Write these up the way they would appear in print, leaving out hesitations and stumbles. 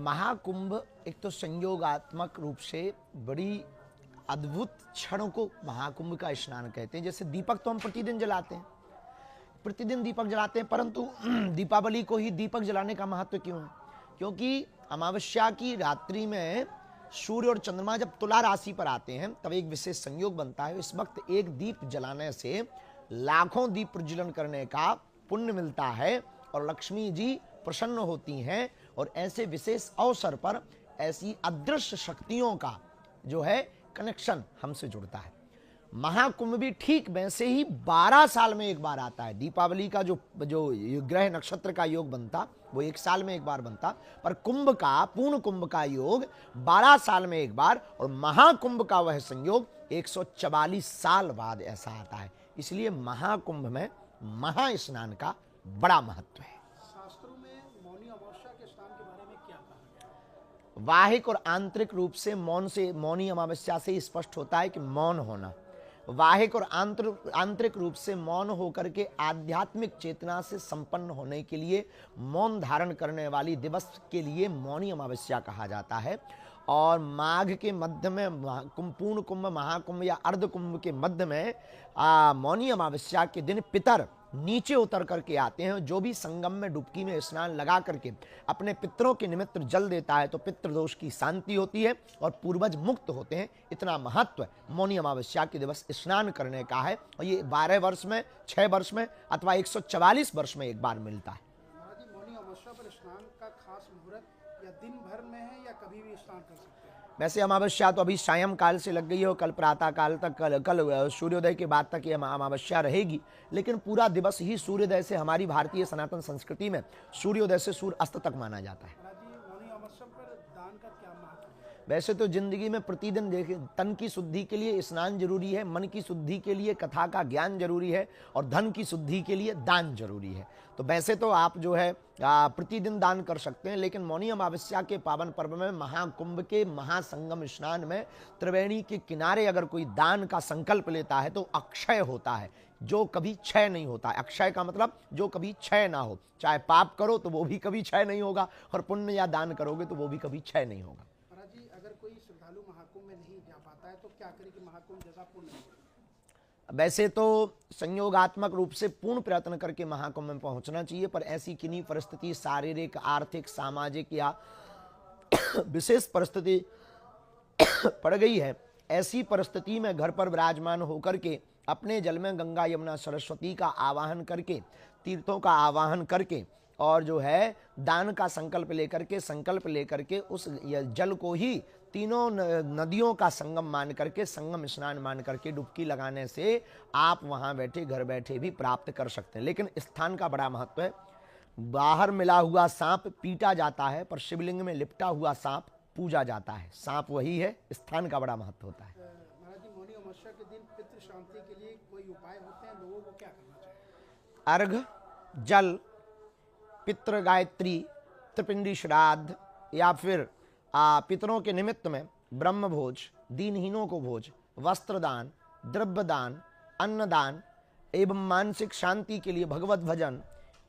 महाकुंभ एक तो संयोगात्मक रूप से बड़ी अद्भुत क्षण को महाकुंभ का स्नान कहते हैं। जैसे दीपक तो हम प्रतिदिन जलाते हैं, प्रतिदिन दीपक जलाते हैं, परंतु दीपावली को ही दीपक जलाने का महत्व क्यों है? क्योंकि अमावस्या की रात्रि में सूर्य और चंद्रमा जब तुला राशि पर आते हैं तब एक विशेष संयोग बनता है। इस वक्त एक दीप जलाने से लाखों दीप प्रज्वलन करने का पुण्य मिलता है और लक्ष्मी जी प्रसन्न होती हैं और ऐसे विशेष अवसर पर ऐसी अदृश्य शक्तियों का जो है कनेक्शन हमसे जुड़ता है। महाकुंभ भी ठीक वैसे ही 12 साल में एक बार आता है। दीपावली का जो ग्रह नक्षत्र का योग बनता वो एक साल में एक बार बनता, पर कुंभ का पूर्ण कुंभ का योग 12 साल में एक बार और महाकुंभ का वह संयोग 144 साल बाद ऐसा आता है। इसलिए महाकुंभ में महास्नान का बड़ा महत्व है। शास्त्रों में मौनी अमावस्या के स्नान के बारे में क्या कहा है? बाहिक और आंतरिक रूप से मौनी अमावस्या से स्पष्ट होता है कि मौन होना। वाहिक और आंतरिक रूप से मौन होकर के आध्यात्मिक चेतना से संपन्न होने के लिए मौन धारण करने वाली दिवस के लिए मौनी अमावस्या कहा जाता है। और माघ के मध्य में पूर्ण कुंभ, महाकुंभ या अर्ध कुंभ के मध्य में मौनी अमावस्या के दिन पितर नीचे उतर करके आते हैं। जो भी संगम में डुबकी में स्नान लगा करके अपने पितरों के निमित्त जल देता है तो पितृदोष की शांति होती है और पूर्वज मुक्त होते हैं। इतना महत्व मौनी अमावस्या के दिवस स्नान करने का है और ये 12 वर्ष में, 6 वर्ष में अथवा 144 वर्ष में एक बार मिलता है। महाराज जी, मौनी अमावस्या पर स्नान का खास मुहूर्त या दिन भर में है या कभी भी स्नान कर सकते हैं? वैसे अमावस्या तो अभी सायं काल से लग गई है और कल प्रातः काल तक, कल सूर्योदय के बाद तक ये अमावस्या रहेगी। लेकिन पूरा दिवस ही सूर्योदय से हमारी भारतीय सनातन संस्कृति में सूर्योदय से सूर्य अस्त तक माना जाता है। महाराज जी, मौनी अमावस्या पर दान का क्या महत्व है? वैसे तो जिंदगी में प्रतिदिन देखे तन की शुद्धि के लिए स्नान जरूरी है, मन की शुद्धि के लिए कथा का ज्ञान जरूरी है और धन की शुद्धि के लिए दान जरूरी है। तो वैसे तो आप जो है प्रतिदिन दान कर सकते हैं, लेकिन मौनी अमावस्या के पावन पर्व में महाकुंभ के महासंगम स्नान में त्रिवेणी के किनारे अगर कोई दान का संकल्प लेता है तो अक्षय होता है, जो कभी क्षय नहीं होता। अक्षय का मतलब जो कभी क्षय ना हो। चाहे पाप करो तो वो भी कभी क्षय नहीं होगा और पुण्य या दान करोगे तो वो भी कभी क्षय नहीं होगा। महाराज जी, अगर कोई श्रद्धालु महाकुंभ में नहीं जा पाता है तो क्या करे कि महाकुंभ जैसा पुण्य हो? वैसे तो संयोगात्मक रूप से पूर्ण प्रयत्न करके महाकुंभ में पहुंचना चाहिए, पर ऐसी किन्हीं परिस्थिति, शारीरिक, आर्थिक, सामाजिक या विशेष परिस्थिति पड़ गई है, ऐसी परिस्थिति में घर पर विराजमान होकर के अपने जल में गंगा, यमुना, सरस्वती का आवाहन करके, तीर्थों का आवाहन करके और जो है दान का संकल्प लेकर के उस जल को ही तीनों नदियों का संगम मान करके, संगम स्नान मान करके डुबकी लगाने से आप वहां बैठे, घर बैठे भी प्राप्त कर सकते हैं। लेकिन स्थान का बड़ा महत्व है। बाहर मिला हुआ सांप पीटा जाता है, पर शिवलिंग में लिपटा हुआ सांप पूजा जाता है। सांप वही है, स्थान का बड़ा महत्व होता है। महाराज जी, मौनी अमावस्या के दिन पितृ शांति के लिए कोई उपाय होते हैं? लोगों को क्या करना चाहिए? अर्घ, जल, पितृ गायत्री, त्रिपिंडी श्राद्ध या फिर पितरों के निमित्त में ब्रह्म भोज, दीनहीनों को भोज, वस्त्रदान, द्रव्यदान, अन्नदान एवं मानसिक शांति के लिए भगवत भजन,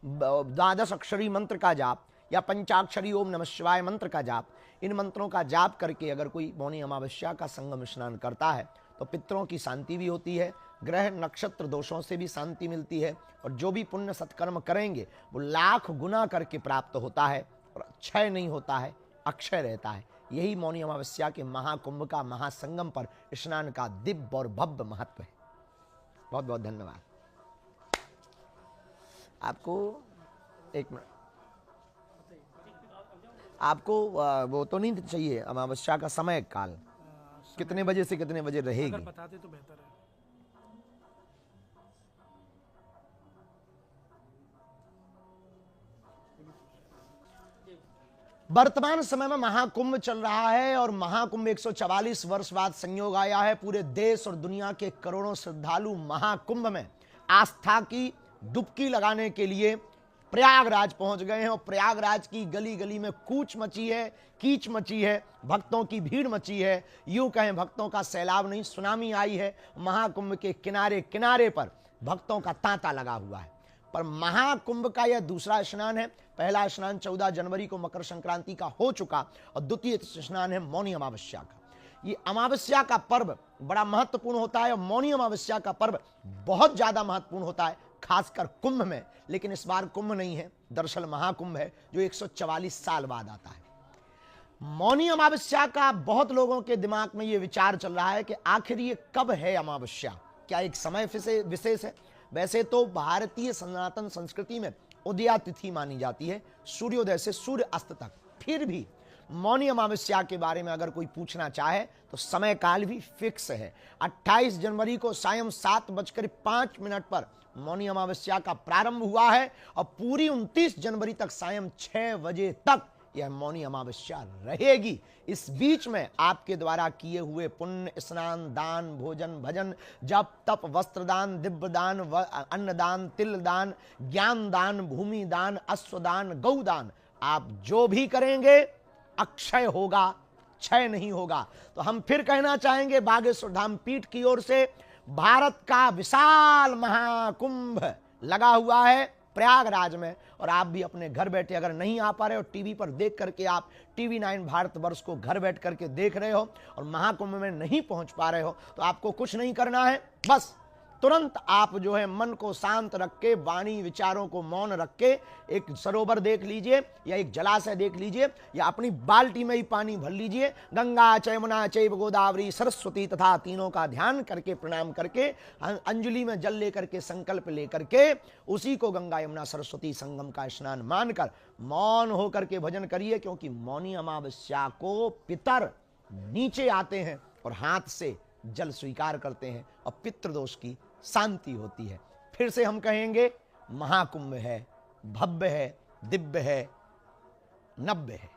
12 अक्षरी मंत्र का जाप या पंचाक्षरी ओम नमः शिवाय मंत्र का जाप, इन मंत्रों का जाप करके अगर कोई मौनी अमावस्या का संगम स्नान करता है तो पितरों की शांति भी होती है, ग्रह नक्षत्र दोषों से भी शांति मिलती है और जो भी पुण्य सत्कर्म करेंगे वो लाख गुना करके प्राप्त होता है और क्षय नहीं होता है, अक्षय रहता है। यही मौनी अमावस्या के महाकुंभ का महासंगम पर स्नान का दिव्य और भव्य महत्व है। बहुत बहुत धन्यवाद आपको। एक मिनट, आपको वो तो नहीं चाहिए अमावस्या का समय काल कितने बजे से कितने बजे रहेगी? अगर बताते तो बेहतर है। वर्तमान समय में महाकुंभ चल रहा है और महाकुंभ 144 वर्ष बाद संयोग आया है। पूरे देश और दुनिया के करोड़ों श्रद्धालु महाकुंभ में आस्था की डुबकी लगाने के लिए प्रयागराज पहुंच गए हैं और प्रयागराज की गली गली में कूच मची है, कीच मची है, भक्तों की भीड़ मची है। यूं कहें भक्तों का सैलाब नहीं, सुनामी आई है। महाकुंभ के किनारे किनारे पर भक्तों का तांता लगा हुआ है। पर महाकुंभ का यह दूसरा स्नान है। पहला स्नान 14 जनवरी को मकर संक्रांति का हो चुका और द्वितीय स्नान है मौनी अमावस्या का। ये अमावस्या का पर्व बड़ा महत्वपूर्ण होता है और मौनी अमावस्या का पर्व बहुत ज्यादा महत्वपूर्ण होता है, खासकर कुंभ में। लेकिन इस बार कुंभ नहीं है, दरअसल महाकुंभ है जो 144 साल बाद आता है। मौनी अमावस्या का बहुत लोगों के दिमाग में ये विचार चल रहा है कि आखिर ये कब है अमावस्या, क्या एक समय विशेष है? वैसे तो भारतीय सनातन संस्कृति में उदया तिथि मानी जाती है, सूर्योदय से सूर्य अस्त तक। फिर भी मौनी अमावस्या के बारे में अगर कोई पूछना चाहे तो समय काल भी फिक्स है। 28 जनवरी को सायं 7:05 पर मौनी अमावस्या का प्रारंभ हुआ है और पूरी 29 जनवरी तक सायं 6 बजे तक यह मौनी अमावस्या रहेगी। इस बीच में आपके द्वारा किए हुए पुण्य, स्नान, दान, भोजन, भजन, जप, तप, वस्त्र दान, दिव्य दान, अन्न दान, तिल दान, ज्ञान दान, भूमि दान, अश्वदान, गौदान, आप जो भी करेंगे अक्षय होगा, क्षय नहीं होगा। तो हम फिर कहना चाहेंगे बागेश्वर धाम पीठ की ओर से भारत का विशाल महाकुंभ लगा हुआ है प्रयागराज में, और आप भी अपने घर बैठे अगर नहीं आ पा रहे हो, टीवी पर देख करके आप टीवी 9 भारतवर्ष को घर बैठ करके देख रहे हो और महाकुंभ में नहीं पहुंच पा रहे हो, तो आपको कुछ नहीं करना है। बस तुरंत आप जो है मन को शांत रख के, वाणी विचारों को मौन रख के एक सरोवर देख लीजिए या एक जलाशय देख लीजिए या अपनी बाल्टी में ही पानी भर लीजिए। गंगा च यमुना चैव गोदावरी सरस्वती तथा तीनों का ध्यान करके, प्रणाम करके, अंजलि में जल लेकर के, संकल्प लेकर के उसी को गंगा यमुना सरस्वती संगम का स्नान मानकर मौन होकर के भजन करिए। क्योंकि मौनी अमावस्या को पितर नीचे आते हैं और हाथ से जल स्वीकार करते हैं और पितृदोष की शांति होती है। फिर से हम कहेंगे महाकुंभ है, भव्य है, दिव्य है, नव्य है।